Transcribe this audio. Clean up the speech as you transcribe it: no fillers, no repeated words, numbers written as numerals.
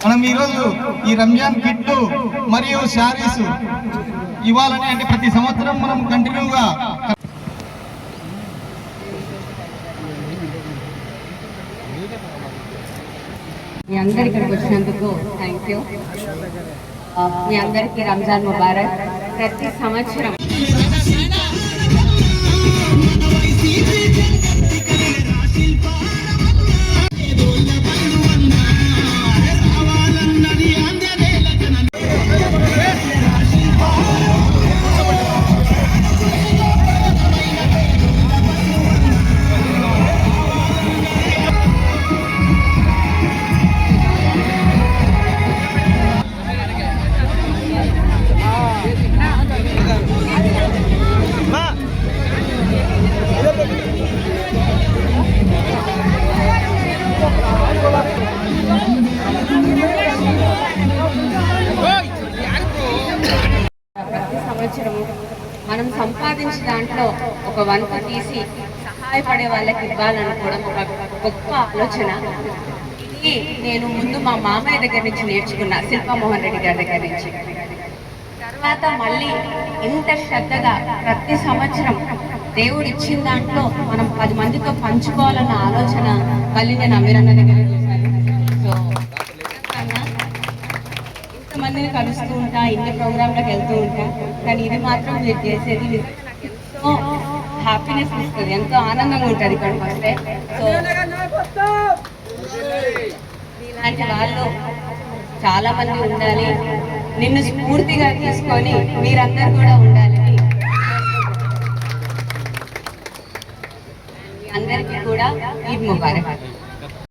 మనం ఈరోజు ఈ రంజాన్ కిట్టు మరియు శారీస్ ఇవ్వాలని, అంటే ప్రతి సంవత్సరం మనం కంటిన్యూగా మీ అందరి ఇక్కడికి వచ్చినందుకు థ్యాంక్ యూ. మీ అందరికీ రంజాన్ ముబారక్. ప్రతి సంవత్సరం మనం సంపాదించిన దాంట్లో ఒక వంతు తీసి సహాయపడే వాళ్ళకి ఇవ్వాలనుకోవడం ఒక గొప్ప ఆలోచన. ఇది నేను ముందు మా మామయ్య దగ్గర నుంచి నేర్చుకున్నా, శిల్పమోహన్ రెడ్డి గారి దగ్గర నుంచి. తర్వాత మళ్ళీ ఇంత శ్రద్ధగా ప్రతి సంవత్సరం దేవుడు ఇచ్చిన దాంట్లో మనం 10 మందితో పంచుకోవాలన్న ఆలోచన మళ్ళీ నేను అమీరన్న దగ్గర చూశాను. సో ఇంతమందిని కలుస్తూ ఉంటా, ఇన్ని ప్రోగ్రాంలకు వెళ్తూ ఉంటా, కానీ ఇది మాత్రం మీరు చేసేది ఎంతో హ్యాపీనెస్ ఇస్తుంది, ఎంతో ఆనందంగా ఉంటుంది ఇక్కడికి వస్తే. సో ఇలాంటి వాళ్ళు చాలా మంది ఉండాలి, నిన్ను స్ఫూర్తిగా తీసుకొని మీరందరూ కూడా ఉండాలి. మీ అందరికీ కూడా ఈద్ ముబారక్.